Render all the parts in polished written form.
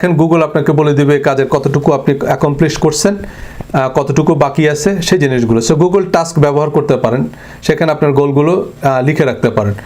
এখন গুগল আপনাকে বলে দিবে কাজের কতটুকু আপনি অ্যাকমপ্লিশ করছেন, কতটুকু বাকি আছে সেই জিনিসগুলো। সো গুগল টাস্ক ব্যবহার করতে পারেন, সেখানে আপনার গোলগুলো লিখে রাখতে পারেন।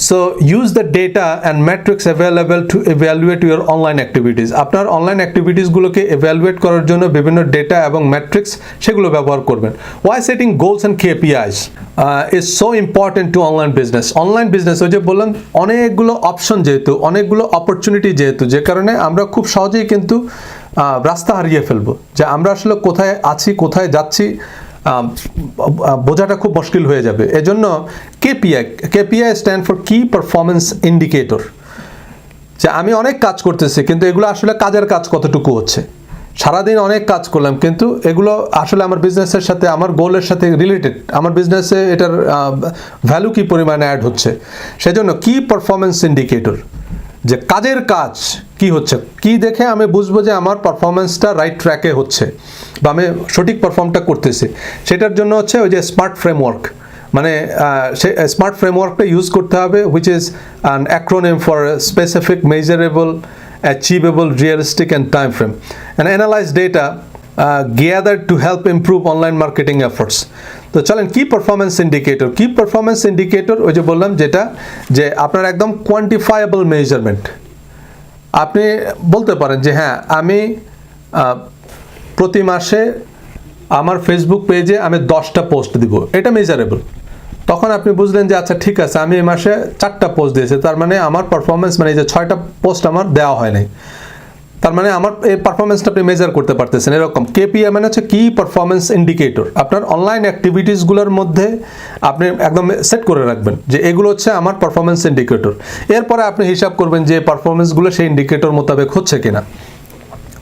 So use the data and matrix available to evaluate your online activities. আপনার অনলাইন অ্যাক্টিভিটিসগুলোকে ইভ্যালুয়েট করার জন্য বিভিন্ন ডেটা এবং ম্যাট্রিক্স সেগুলো ব্যবহার করবেন। Why setting goals and KPIs is so important to online business. Online business ওই যে বললাম অনেকগুলো অপশন যেহেতু, অনেকগুলো অপরচুনিটি যেহেতু, যে কারণে আমরা খুব সহজেই কিন্তু রাস্তা হারিয়ে ফেলবো যে আমরা আসলে কোথায় আছি, কোথায় যাচ্ছি বোঝাটা খুব মুশকিল হয়ে যাবে। এজন্য KPI স্ট্যান্ড ফর কি পারফরমেন্স ইন্ডিকেটর। যে আমি অনেক কাজ করতেছি কিন্তু এগুলো আসলে কাজের কাজ কতটুকু হচ্ছে, সারাদিন অনেক কাজ করলাম কিন্তু এগুলো আসলে আমার বিজনেসের সাথে, আমার গোলের সাথে রিলেটেড, আমার বিজনেসে এটার ভ্যালু কি পরিমাণে অ্যাড হচ্ছে। সেজন্য কি পারফরমেন্স ইন্ডিকেটর, যে কাজের কাজ কি হচ্ছে, কি দেখে আমি বুঝবো যে আমার পারফরমেন্সটা রাইট ট্র্যাকে হচ্ছে বা আমি সঠিক পারফর্মটা করতেছি। সেটার জন্য হচ্ছে ওই যে স্মার্ট ফ্রেমওয়ার্ক, মানে সে স্মার্ট ফ্রেমওয়ার্কটা ইউজ করতে হবে, which is an acronym for specific, measurable, achievable, realistic and time frame, and analyze data gathered to help improve online marketing efforts. তো চলেন কি পারফরমেন্স ইন্ডিকেটর। কি পারফরমেন্স ইন্ডিকেটর ওই যে বললাম যেটা, যে আপনার একদম কোয়ান্টিফায়েবল মেজারমেন্ট। আপনি বলতে পারেন যে হ্যাঁ আমি প্রতি মাসে আমার ফেসবুক পেজে আমি 10টা পোস্ট দিব, এটা মেজারেবল। তখন আপনি বুঝলেন যে আচ্ছা ঠিক আছে, আমি এই মাসে 4টা পোস্ট দিয়েছি, তার মানে আমার পারফরমেন্স, মানে এই যে 6টা পোস্ট আমার দেওয়া হয় নাই, তার মানে আমার এই পারফরমেন্সটা আপনি মেজার করতে পারতেছেন। এরকম KPI মানে হচ্ছে কি পারফরমেন্স ইন্ডিকেটর। আপনার অনলাইন অ্যাক্টিভিটিসগুলোর মধ্যে আপনি একদম সেট করে রাখবেন যে এগুলো হচ্ছে আমার পারফরমেন্স ইন্ডিকেটর। এরপরে আপনি হিসাব করবেন যে পারফরমেন্সগুলো সেই ইন্ডিকেটর মোতাবেক হচ্ছে কিনা,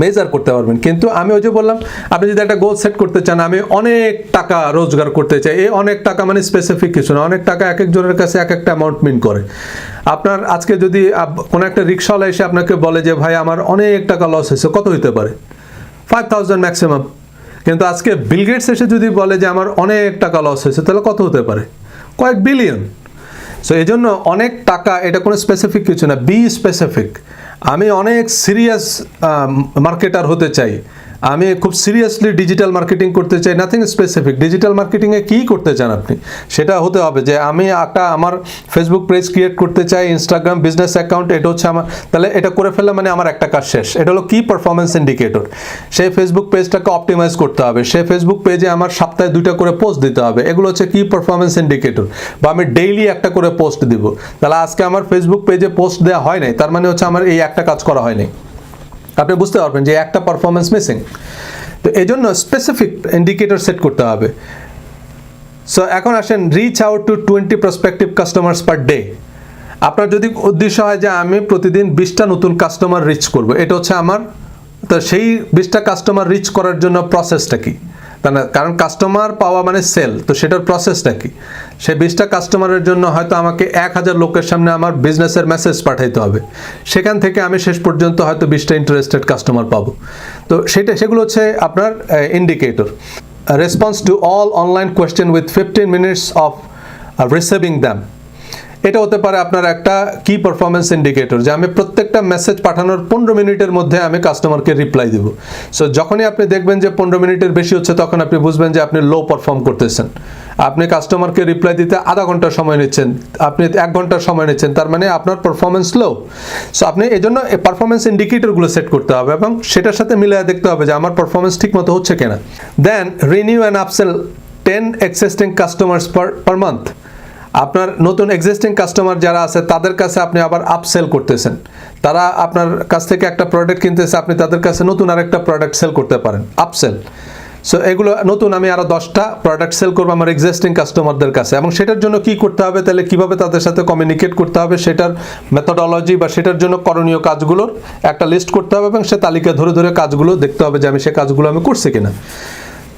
মেজার করতে পারবেন। কিন্তু আমি ওই যে বললাম, আপনি যদি একটা গোল সেট করতে চান, আমি অনেক টাকা রোজগার করতে চাই, এই অনেক টাকা মানে স্পেসিফিক কিছু না, অনেক টাকা এক একজনের কাছে এক একটা অ্যামাউন্ট মিন করে। আপনার আজকে যদি কোনো একটা রিক্সাওয়ালা এসে আপনাকে বলে যে ভাই আমার অনেক টাকা লস হয়েছে, কত হইতে পারে? 5,000 ম্যাক্সিমাম। কিন্তু আজকে বিল গেটস এসে যদি বলে যে আমার অনেক টাকা লস হয়েছে, তাহলে কত হতে পারে? কয়েক বিলিয়ন। সো এই জন্য অনেক টাকা এটা কোনো স্পেসিফিক কিছু না, বি স্পেসিফিক। আমি অনেক সিরিয়াস মার্কেটার হতে চাই, আমি খুব সিরিয়াসলি ডিজিটাল মার্কেটিং করতে চাই, নাথিং স্পেসিফিক। ডিজিটাল মার্কেটিংয়ে কী করতে চান আপনি, সেটা হতে হবে যে আমি আমার ফেসবুক পেজ ক্রিয়েট করতে চাই, ইনস্টাগ্রাম বিজনেস অ্যাকাউন্ট, এটা হচ্ছে আমার। তাহলে এটা করে ফেললে মানে আমার একটা কাজ শেষ। এটা হলো কি পারফরমেন্স ইন্ডিকেটর। সেই ফেসবুক পেজটাকে অপটিমাইজ করতে হবে, সেই ফেসবুক পেজে আমার সপ্তাহে 2টা করে পোস্ট দিতে হবে, এগুলো হচ্ছে কি পারফরমেন্স ইন্ডিকেটর। বা আমি ডেইলি একটা করে পোস্ট দিব, তাহলে আজকে আমার ফেসবুক পেজে পোস্ট দেওয়া হয় নাই, তার মানে হচ্ছে আমার এই একটা কাজ করা হয় নাই। আপনি বুঝতে পারবেন যে একটা পারফরমেন্স মিসিং। তো এই জন্য স্পেসিফিক ইন্ডিকেটর সেট করতে হবে। সো এখন আসেন, reach out to 20 prospective customers per day. আপনার যদি উদ্দেশ্য হয় যে আমি প্রতিদিন 20টা নতুন কাস্টমার রিচ করব, এটা হচ্ছে আমার, তো সেই 20টা কাস্টমার রিচ করার জন্য প্রসেসটা কি? তা না, কারণ কাস্টমার পাওয়া মানে সেল, তো সেটার প্রসেসটা কি? সেই 20টা কাস্টমারের জন্য হয়তো আমাকে 1000 লোকের সামনে আমার বিজনেসের মেসেজ পাঠাইতে হবে, সেখান থেকে আমি শেষ পর্যন্ত হয়তো 20টা ইন্টারেস্টেড কাস্টমার পাবো। তো সেগুলো হচ্ছে আপনার indicator. Response to all online question with 15 minutes of receiving them, এটা হতে পারে আপনার একটা কি পারফরমেন্স ইন্ডিকেটর, যে আমি প্রত্যেকটা মেসেজ পাঠানোর 15 মিনিটের মধ্যে আমি কাস্টমারকে রিপ্লাই দেব। সো যখনই আপনি দেখবেন যে 15 মিনিটের বেশি হচ্ছে, তখন আপনি বুঝবেন যে আপনি লো পারফর্ম করতেছেন। আপনি কাস্টমারকে রিপ্লাই দিতে আধা ঘন্টা সময় নিচ্ছেন, আপনি 1 ঘন্টা সময় নিচ্ছেন, তার মানে আপনার পারফরমেন্স লো। সো আপনি এই জন্য পারফরমেন্স ইন্ডিকেটরগুলো সেট করতে হবে এবং সেটার সাথে মিলিয়ে দেখতে হবে যে আমার পারফরমেন্স ঠিক মতো হচ্ছে কিনা। Then renew and upsell 10 existing customers per month. আপনার নতুন এক্সিস্টিং কাস্টমার যারা আছে তাদের কাছে আপনি আবার আপসেল করতেছেন, তারা আপনার কাছ থেকে একটা প্রোডাক্ট কিনতেছে, আপনি তাদের কাছে নতুন আরেকটা প্রোডাক্ট সেল করতে পারেন, আপসেল। সো এগুলো নতুন, আমি আরও 10টা প্রোডাক্ট সেল করবো আমার এক্সিস্টিং কাস্টমারদের কাছে। এবং সেটার জন্য কি করতে হবে, তাহলে কিভাবে তাদের সাথে কমিউনিকেট করতে হবে, সেটার মেথোডোলজি বা সেটার জন্য করণীয় কাজগুলোর একটা লিস্ট করতে হবে এবং সে তালিকা ধরে ধরে কাজগুলো দেখতে হবে যে আমি সে কাজগুলো আমি করছি কিনা।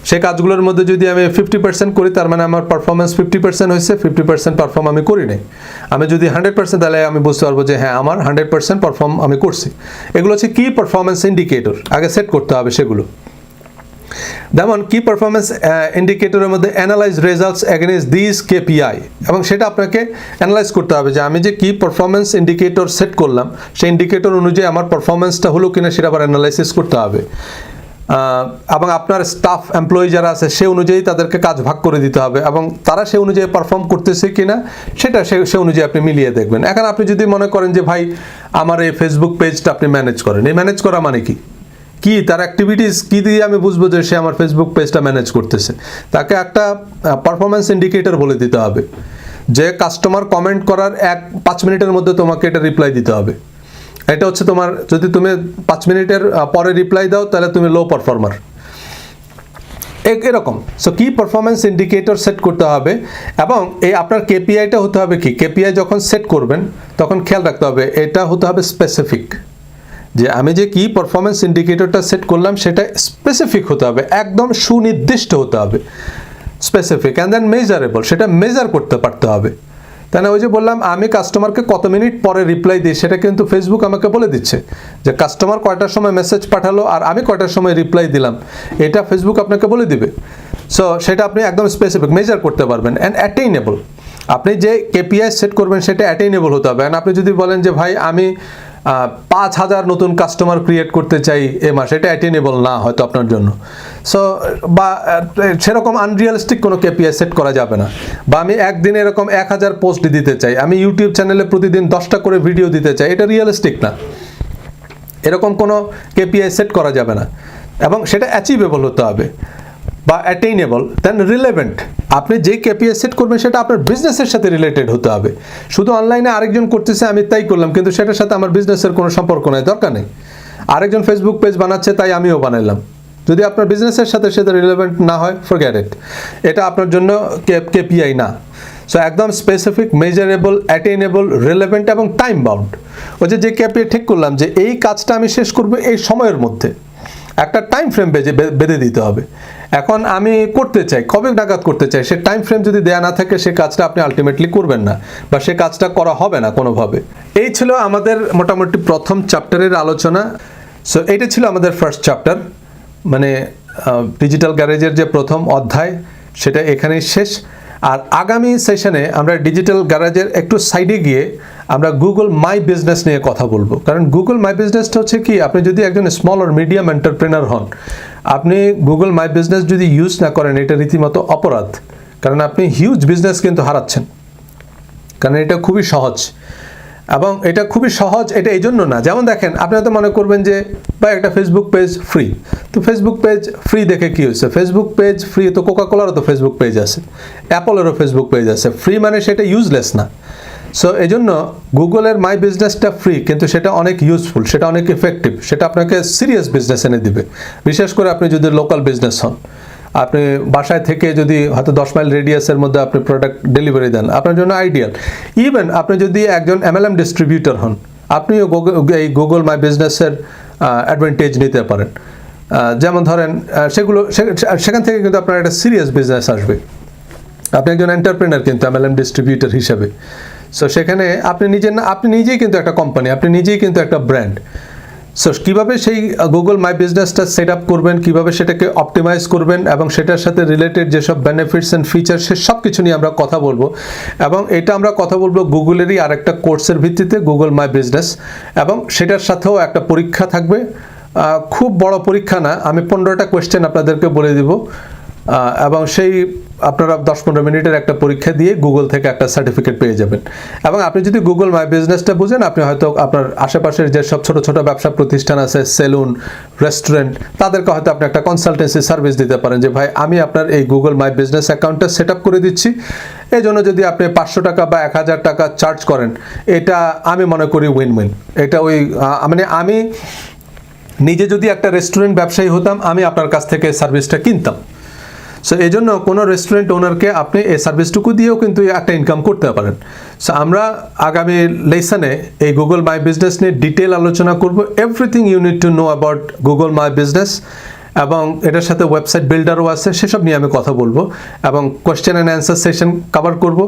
সেই কাজগুলোর মধ্যে যদি আমি 50% করি, তার মানে আমার পারফরমেন্স 50% হয়েছে, 50% পারফর্ম আমি করি নাই। আমি যদি 100%, তাহলে আমি বুঝতে পারবো যে হ্যাঁ আমার 100% পারফর্ম আমি করছি। এগুলো হচ্ছে কি পারফরমেন্স ইন্ডিকেটর, আগে সেট করতে হবে সেগুলো। যেমন কি পারফরমেন্স ইন্ডিকেটরের মধ্যে analyse results against this KPI, এবং সেটা আপনাকে অ্যানালাইজ করতে হবে যে আমি যে কি পারফরমেন্স ইন্ডিকেটর সেট করলাম সেই ইন্ডিকেটর অনুযায়ী আমার পারফরমেন্সটা হলো কিনা সেটা আবার অ্যানালাইসিস করতে হবে, এবং আপনার স্টাফ এমপ্লয়ি যারা আছে সে অনুযায়ী তাদেরকে কাজ ভাগ করে দিতে হবে এবং তারা সে অনুযায়ী পারফর্ম করতেছে কিনা সেটা সে অনুযায়ী আপনি মিলিয়ে দেখবেন। এখন আপনি যদি মনে করেন যে ভাই আমার এই ফেসবুক পেজটা আপনি ম্যানেজ করেন, এই ম্যানেজ করা মানে কি তার অ্যাক্টিভিটিস কী দিয়ে আমি বুঝবো যে সে আমার ফেসবুক পেজটা ম্যানেজ করতেছে? তাকে একটা পারফরমেন্স ইন্ডিকেটর বলে দিতে হবে যে কাস্টমার কমেন্ট করার 5 মিনিটের মধ্যে তোমাকে এটা রিপ্লাই দিতে হবে। এটা হচ্ছে তোমার, যদি তুমি 5 মিনিটের পরে রিপ্লাই দাও তাহলে তুমি লো পারফর্মার, এরকম। সো কি পারফরমেন্স ইন্ডিকেটর সেট করতে হবে, এবং এই আপনার কেপিআইটা হতে হবে কি, কেপিআই যখন সেট করবেন তখন খেয়াল রাখতে হবে এটা হতে হবে স্পেসিফিক, যে আমি যে কি পারফরমেন্স ইন্ডিকেটরটা সেট করলাম সেটা স্পেসিফিক হতে হবে, একদম সুনির্দিষ্ট হতে হবে, স্পেসিফিক অ্যান্ড দেন মেজারেবল, সেটা মেজার করতে পারতে হবে। তাই না? ওই যে বললাম আমি কাস্টমারকে কত মিনিট পরে রিপ্লাই দিই সেটা কিন্তু ফেসবুক আমাকে বলে দিচ্ছে যে কাস্টমার কয়টার সময় মেসেজ পাঠালো আর আমি কয়টার সময় রিপ্লাই দিলাম, এটা ফেসবুক আপনাকে বলে দিবে। সো সেটা আপনি একদম স্পেসিফিক মেজার করতে পারবেন অ্যান্ড অ্যাটেইনেবল। আপনি যে কেপিআই সেট করবেন সেটা অ্যাটেইনেবল হতে হবে। আপনি যদি বলেন যে ভাই আমি 5,000 নতুন কাস্টমার ক্রিয়েট করতে চাই এ মাসে, এটা অ্যাটেইনেবল না হয়তো আপনার জন্য। সো বা সেরকম আনরিয়ালিস্টিক কোনো কেপিআই সেট করা যাবে না। বা আমি একদিনে এরকম 1,000 পোস্ট দিতে চাই, আমি ইউটিউব চ্যানেলে প্রতিদিন 10টা করে ভিডিও দিতে চাই, এটা রিয়েলিস্টিক না। এরকম কোনো কেপিআই সেট করা যাবে না, এবং সেটা অ্যাচিভেবল হতে হবে বা অ্যাটেইনেবল, দেন রিলেভেন্ট। আপনি যেই কেপিআই সেট করবেন সেটা আপনার বিজনেসের সাথে রিলেটেড হতে হবে। শুধু অনলাইনে আরেকজন করতেছে আমি তাই করলাম, কিন্তু সেটার সাথে আমার বিজনেসের কোনো সম্পর্ক নেই, দরকার নেই। আরেকজন ফেসবুক পেজ বানাচ্ছে তাই আমিও বানাইলাম, যদি আপনার বিজনেসের সাথে সেটা রিলেভেন্ট না হয় ফরগেট ইট, এটা আপনার জন্য কেপিআই না। সো একদম স্পেসিফিক, মেজারেবল, অ্যাটেইনেবল, রিলেভেন্ট এবং টাইম বাউন্ড। ওই যে কেপিআই ঠিক করলাম যে এই কাজটা আমি শেষ করবো এই সময়ের মধ্যে, একটা টাইম ফ্রেম বেঁধে দিতে হবে। এখন আমি করতে চাই, কবে নাগাদ করতে চাই, সে টাইম ফ্রেম যদি দেয়া না থাকে সে কাজটা আপনি আলটিমেটলি করবেন না বা সে কাজটা করা হবে না কোনোভাবে। এই ছিল আমাদের মোটামুটি প্রথম চ্যাপ্টারের আলোচনা। সো এইটা ছিল আমাদের ফার্স্ট চ্যাপ্টার, মানে ডিজিটাল গ্যারেজের যে প্রথম অধ্যায় সেটা এখানেই শেষ। আর আগামী সেশনে আমরা ডিজিটাল গ্যারেজের একটু সাইডে গিয়ে আমরা গুগল মাই বিজনেস নিয়ে কথা বলবো। কারণ গুগল মাই বিজনেসটা হচ্ছে কি, আপনি যদি একজন স্মল আর মিডিয়াম এন্টারপ্রেনার হন, আপনি গুগল মাই বিজনেস যদি ইউজ না করেন এটা রীতিমতো অপরাধ। কারণ আপনি হিউজ বিজনেস কিন্তু হারাচ্ছেন, কারণ এটা খুবই সহজ। এবং এটা খুবই সহজ, এটা এই জন্য না, যেমন দেখেন আপনি হয়তো মনে করবেন যে ভাই একটা ফেসবুক পেজ ফ্রি, তো ফেসবুক পেজ ফ্রি দেখে কি হয়েছে, ফেসবুক পেজ ফ্রি তো কোকাকোলারও তো ফেসবুক পেজ আছে, অ্যাপলেরও ফেসবুক পেজ আছে, ফ্রি মানে সেটা ইউজলেস না। সো এই জন্য গুগলের মাই বিজনেসটা ফ্রি, কিন্তু সেটা অনেক ইউজফুল, সেটা অনেক ইফেক্টিভ, সেটা আপনাকে সিরিয়াস বিজনেস এনে দিবে। বিশেষ করে আপনি যদি লোকাল বিজনেস হন, আপনি বাসায় থেকে যদি হয়তো 10 মাইল রেডিয়াসের মধ্যে আপনি প্রোডাক্ট ডেলিভারি দেন, আপনার জন্য আইডিয়াল। ইভেন আপনি যদি একজন MLM ডিস্ট্রিবিউটর হন, আপনিও এই গুগল মাই বিজনেসের অ্যাডভান্টেজ নিতে পারেন। যেমন ধরেন সেখান থেকে কিন্তু আপনার একটা সিরিয়াস বিজনেস আসবে। আপনি একজন এন্টারপ্রেনার কিন্তু MLM ডিস্ট্রিবিউটর হিসাবে। সো সেখানে আপনি নিজেই কিন্তু একটা কোম্পানি, আপনি নিজেই কিন্তু একটা ব্র্যান্ড। সো কীভাবে সেই গুগল মাই বিজনেসটা সেট আপ করবেন, কীভাবে সেটাকে অপটিমাইজ করবেন এবং সেটার সাথে রিলেটেড যেসব বেনিফিটস অ্যান্ড ফিচার্স সে সব কিছু নিয়ে আমরা কথা বলবো। এবং এটা আমরা কথা বলবো গুগলেরই আরেকটা কোর্সের ভিত্তিতে, গুগল মাই বিজনেস, এবং সেটার সাথেও একটা পরীক্ষা থাকবে। খুব বড় পরীক্ষা না, আমি 15টা কোয়েশ্চেন আপনাদেরকে বলে দিব, এবং সেই আপনারা 10-15 মিনিটের একটা পরীক্ষা দিয়ে গুগল থেকে একটা সার্টিফিকেট পেয়ে যাবেন। এবং আপনি যদি গুগল মাই বিজনেসটা বুঝেন, আপনি হয়তো আপনার আশেপাশের যেসব ছোট ছোট ব্যবসা প্রতিষ্ঠান আছে, সেলুন, রেস্টুরেন্ট, তাদেরকে হয়তো আপনি একটা কনসালটেন্সি সার্ভিস দিতে পারেন যে ভাই আমি আপনার এই গুগল মাই বিজনেস অ্যাকাউন্টটা সেট আপ করে দিচ্ছি, এই জন্য যদি আপনি 500 টাকা বা 1000 টাকা চার্জ করেন, এটা আমি মনে করি উইন উইন। এটা মানে আমি নিজে যদি একটা রেস্টুরেন্ট ব্যবসায়ী হতাম, আমি আপনার কাছ থেকে সার্ভিসটা কিনতাম। সো এই জন্য কোনো রেস্টুরেন্ট ওনারকে আপনি এই সার্ভিসটুকু দিয়েও কিন্তু একটা ইনকাম করতে পারেন। সো আমরা আগামী লেসনে এই গুগল মাই বিজনেস নিয়ে ডিটেল আলোচনা করব, everything you need to know about Google my business, এবং এটার সাথে ওয়েবসাইট বিল্ডারও আছে, সেসব নিয়ে আমি কথা বলবো, এবং question and answer session cover করব,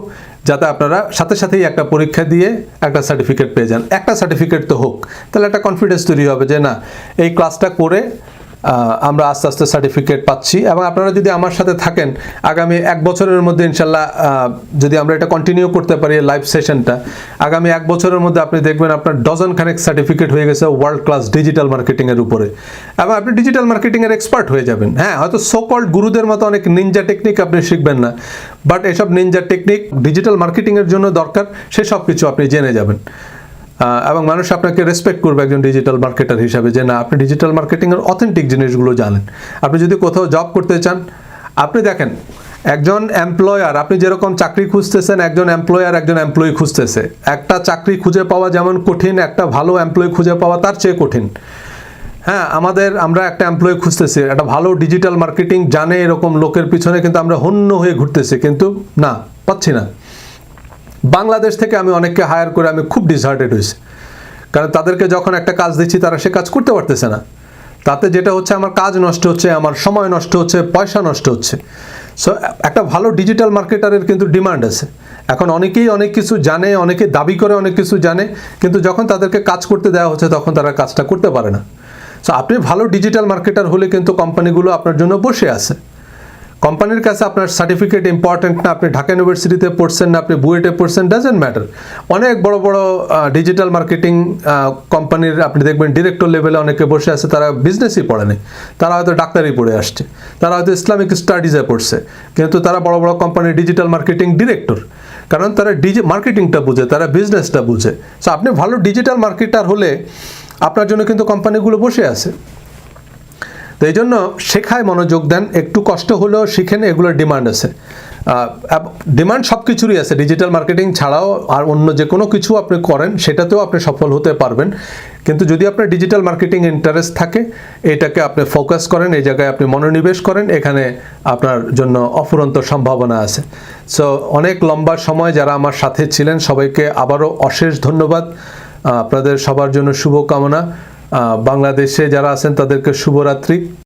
যাতে আপনারা সাথে সাথেই একটা পরীক্ষা দিয়ে একটা সার্টিফিকেট পেয়ে যান। একটা সার্টিফিকেট তো হোক, তাহলে একটা কনফিডেন্স তৈরি হবে যে না, এই ক্লাসটা করে আমরা আস্তে আস্তে সার্টিফিকেট পাচ্ছি। এবং আপনারা যদি আমার সাথে থাকেন আগামী 1 বছরের মধ্যে ইনশাল্লাহ, যদি আমরা এটা কন্টিনিউ করতে পারি লাইভ সেশনটা, আগামী 1 বছরের মধ্যে আপনি দেখবেন আপনার ডজন খানেক সার্টিফিকেট হয়ে গেছে ওয়ার্ল্ড ক্লাস ডিজিটাল মার্কেটিংয়ের উপরে, এবং আপনি ডিজিটাল মার্কেটিংয়ের এক্সপার্ট হয়ে যাবেন। হ্যাঁ, হয়তো সো কল্ড গুরুদের মতো অনেক নিনজা টেকনিক আপনি শিখবেন না, বাট এসব নিনজা টেকনিক ডিজিটাল মার্কেটিংয়ের জন্য দরকার, সেসব কিছু আপনি জেনে যাবেন। এবং মানুষ আপনাকে রেসপেক্ট করবে একজন ডিজিটাল মার্কেটার হিসাবে, যে না, আপনি ডিজিটাল মার্কেটিংয়ের অথেন্টিক জিনিসগুলো জানেন। আপনি যদি কোথাও জব করতে চান, আপনি দেখেন একজন এমপ্লয়ার, আপনি যেরকম চাকরি খুঁজতেছেন, একজন এমপ্লয়ার একজন এমপ্লয়ি খুঁজতেছে। একটা চাকরি খুঁজে পাওয়া যেমন কঠিন, একটা ভালো এমপ্লয়ি খুঁজে পাওয়া তার চেয়ে কঠিন। হ্যাঁ, আমরা একটা এমপ্লয়ি খুঁজতেছি, একটা ভালো ডিজিটাল মার্কেটিং জানে এরকম লোকের পিছনে কিন্তু আমরা হন্য হয়ে ঘুরতেছি, কিন্তু না, পাচ্ছি না। বাংলাদেশ থেকে আমি অনেককে হায়ার করে আমি খুব ডিসহার্টেড হয়েছি, কারণ তাদেরকে যখন একটা কাজ দিচ্ছি তারা সে কাজ করতে পারতেছে না। তাতে যেটা হচ্ছে, আমার কাজ নষ্ট হচ্ছে, আমার সময় নষ্ট হচ্ছে, পয়সা নষ্ট হচ্ছে। সো একটা ভালো ডিজিটাল মার্কেটারের কিন্তু ডিমান্ড আছে। এখন অনেকেই অনেক কিছু জানে, অনেকে দাবি করে অনেক কিছু জানে, কিন্তু যখন তাদেরকে কাজ করতে দেওয়া হচ্ছে তখন তারা কাজটা করতে পারে না। সো আপনি ভালো ডিজিটাল মার্কেটার হলে কিন্তু কোম্পানিগুলো আপনার জন্য বসে আছে। কোম্পানির কাছে আপনার সার্টিফিকেট ইম্পর্টেন্ট না, আপনি ঢাকা ইউনিভার্সিটিতে পড়ছেন না, আপনি বুয়েটে পড়ছেন, ডাজেন্ট ম্যাটার। অনেক বড় বড় ডিজিটাল মার্কেটিং কোম্পানির আপনি দেখবেন ডিরেক্টর লেভেলে অনেকে বসে আছে, তারা বিজনেসই পড়েনি, তারা হয়তো ডাক্তারি পড়ে আসছে, তারা হয়তো ইসলামিক স্টাডিজে পড়ছে, কিন্তু তারা বড় বড় কোম্পানির ডিজিটাল মার্কেটিং ডিরেক্টর, কারণ তারা মার্কেটিংটা বুঝে, তারা বিজনেসটা বুঝে। সো আপনি ভালো ডিজিটাল মার্কেটার হলে আপনার জন্য কিন্তু কোম্পানিগুলো বসে আছে। তো এই জন্য শেখায় মনোযোগ দেন, একটু কষ্ট হলেও শিখেন, এগুলোর ডিমান্ড আছে। ডিমান্ড সব কিছুরই আছে, ডিজিটাল মার্কেটিং ছাড়াও আর অন্য যে কোনো কিছু আপনি করেন সেটাতেও আপনি সফল হতে পারবেন। কিন্তু যদি আপনার ডিজিটাল মার্কেটিং ইন্টারেস্ট থাকে, এটাকে আপনি ফোকাস করেন, এই জায়গায় আপনি মনোনিবেশ করেন, এখানে আপনার জন্য অফুরন্ত সম্ভাবনা আছে। সো অনেক লম্বা সময় যারা আমার সাথে ছিলেন সবাইকে আবারও অশেষ ধন্যবাদ। আপনাদের সবার জন্য শুভকামনা। বাংলাদেশে যারা আছেন তাদেরকে শুভরাত্রি।